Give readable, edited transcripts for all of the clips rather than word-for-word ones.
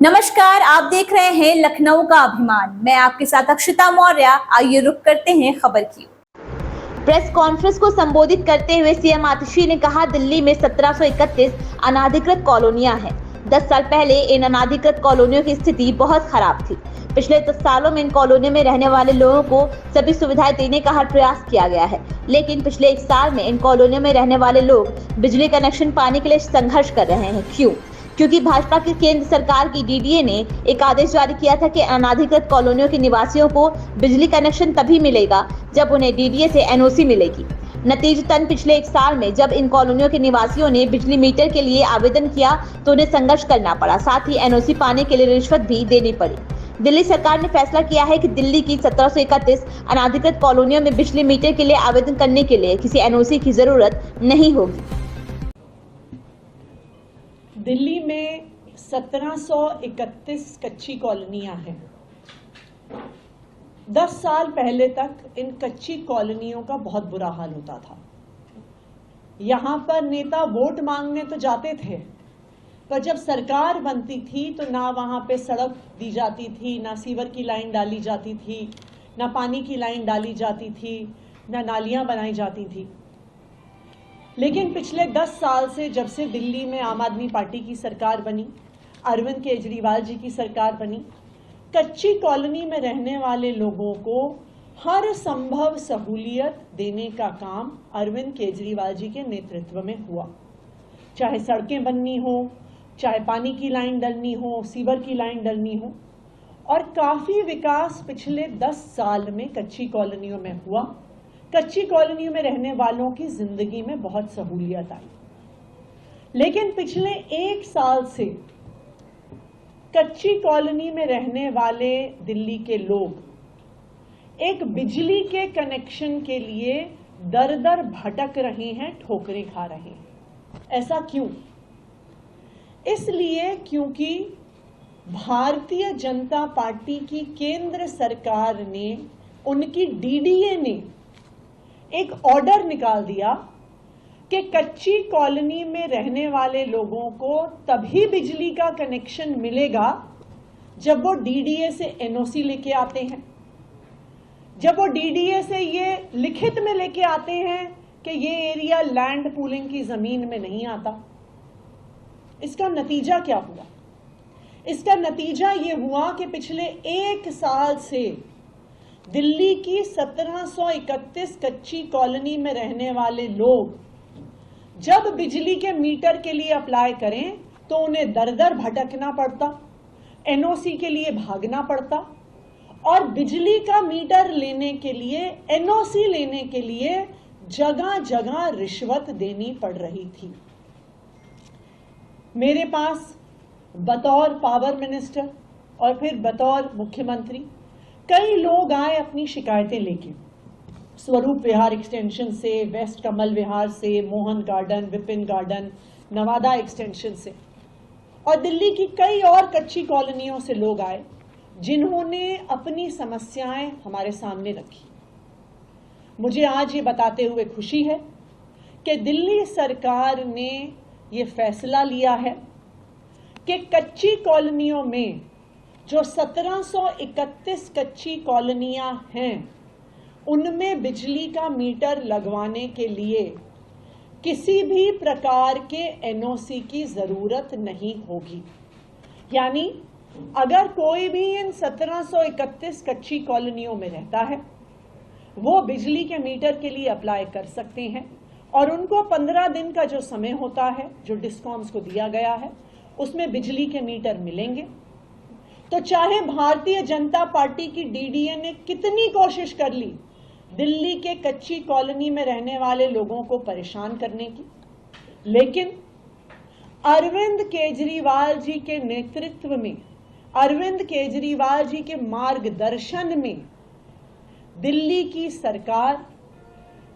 नमस्कार, आप देख रहे हैं लखनऊ का अभिमान। मैं आपके साथ अक्षिता मौर्य। आइए रुक करते हैं खबर की। प्रेस कॉन्फ्रेंस को संबोधित करते हुए सीएम आतिशी ने कहा, दिल्ली में 1731 अनाधिकृत कॉलोनियां हैं। 10 साल पहले इन अनाधिकृत कॉलोनियों की स्थिति बहुत खराब थी। पिछले 10 सालों में इन कॉलोनियों में रहने वाले लोगों को सभी सुविधाएं देने का हर प्रयास किया गया है, लेकिन पिछले 1 साल में इन कॉलोनियों में रहने वाले लोग बिजली कनेक्शन पाने के लिए संघर्ष कर रहे हैं। क्यों? क्योंकि भाजपा की केंद्र सरकार की डीडीए ने एक आदेश जारी किया था कि अनाधिकृत कॉलोनियों के निवासियों को बिजली कनेक्शन तभी मिलेगा जब उन्हें डीडीए से एनओसी मिलेगी। नतीजतन पिछले 1 साल में जब इन कॉलोनियों के निवासियों ने बिजली मीटर के लिए आवेदन किया तो उन्हें संघर्ष करना पड़ा, साथ ही एनओसी पाने के लिए रिश्वत भी देनी पड़ी। दिल्ली सरकार ने फैसला किया है कि दिल्ली की 1731 अनाधिकृत कॉलोनियों में बिजली मीटर के लिए आवेदन करने के लिए किसी एनओसी की जरूरत नहीं होगी। दिल्ली में 1731 कच्ची कॉलोनियां हैं। 10 साल पहले तक इन कच्ची कॉलोनियों का बहुत बुरा हाल होता था। यहाँ पर नेता वोट मांगने तो जाते थे, पर जब सरकार बनती थी तो ना वहाँ पे सड़क दी जाती थी, ना सीवर की लाइन डाली जाती थी, ना पानी की लाइन डाली जाती थी, ना नालियाँ बनाई जाती थी। लेकिन पिछले 10 साल से जब से दिल्ली में आम आदमी पार्टी की सरकार बनी, अरविंद केजरीवाल जी की सरकार बनी, कच्ची कॉलोनी में रहने वाले लोगों को हर संभव सहूलियत देने का काम अरविंद केजरीवाल जी के नेतृत्व में हुआ। चाहे सड़कें बननी हो, चाहे पानी की लाइन डलनी हो, सीवर की लाइन डलनी हो, और काफ़ी विकास पिछले 10 साल में कच्ची कॉलोनियों में हुआ। कच्ची कॉलोनियों में रहने वालों की जिंदगी में बहुत सहूलियत आई। लेकिन पिछले 1 साल से कच्ची कॉलोनी में रहने वाले दिल्ली के लोग एक बिजली के कनेक्शन के लिए दर दर भटक रहे हैं, ठोकरें खा रहे हैं। ऐसा क्यों? इसलिए क्योंकि भारतीय जनता पार्टी की केंद्र सरकार ने, उनकी डीडीए ने एक ऑर्डर निकाल दिया कि कच्ची कॉलोनी में रहने वाले लोगों को तभी बिजली का कनेक्शन मिलेगा जब वो डीडीए से एनओसी लेके आते हैं, जब वो डीडीए से ये लिखित में लेके आते हैं कि ये एरिया लैंड पूलिंग की जमीन में नहीं आता। इसका नतीजा क्या हुआ? इसका नतीजा ये हुआ कि पिछले 1 साल से दिल्ली की 1731 कच्ची कॉलोनी में रहने वाले लोग जब बिजली के मीटर के लिए अप्लाई करें तो उन्हें दर दर भटकना पड़ता, एनओसी के लिए भागना पड़ता, और बिजली का मीटर लेने के लिए, एनओसी लेने के लिए जगह जगह रिश्वत देनी पड़ रही थी। मेरे पास बतौर पावर मिनिस्टर और फिर बतौर मुख्यमंत्री कई लोग आए अपनी शिकायतें लेके, स्वरूप विहार एक्सटेंशन से, वेस्ट कमल विहार से, Mohan garden, Vipin garden, Nawada extension से, और दिल्ली की कई और कच्ची कॉलोनियों से लोग आए जिन्होंने अपनी समस्याएं हमारे सामने रखी। मुझे आज ये बताते हुए खुशी है कि दिल्ली सरकार ने ये फैसला लिया है कि कच्ची कॉलोनियों में जो 1731 कच्ची कॉलोनियां हैं, उनमें बिजली का मीटर लगवाने के लिए किसी भी प्रकार के एनओसी की जरूरत नहीं होगी। यानी अगर कोई भी इन 1731 कच्ची कॉलोनियों में रहता है, वो बिजली के मीटर के लिए अप्लाई कर सकते हैं, और उनको 15 दिन का जो समय होता है, जो डिस्कॉम्स को दिया गया है, उसमें बिजली के मीटर मिलेंगे। तो चाहे भारतीय जनता पार्टी की डीडीए ने कितनी कोशिश कर ली दिल्ली के कच्ची कॉलोनी में रहने वाले लोगों को परेशान करने की, लेकिन अरविंद केजरीवाल जी के नेतृत्व में, अरविंद केजरीवाल जी के मार्गदर्शन में दिल्ली की सरकार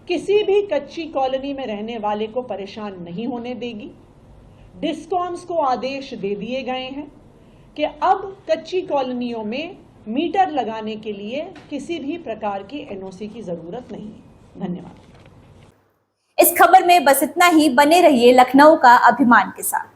किसी भी कच्ची कॉलोनी में रहने वाले को परेशान नहीं होने देगी। डिस्कॉम्स को आदेश दे दिए गए हैं कि अब कच्ची कॉलोनियों में मीटर लगाने के लिए किसी भी प्रकार की एनओसी की जरूरत नहीं है। धन्यवाद। इस खबर में बस इतना ही। बने रहिए लखनऊ का अभिमान के साथ।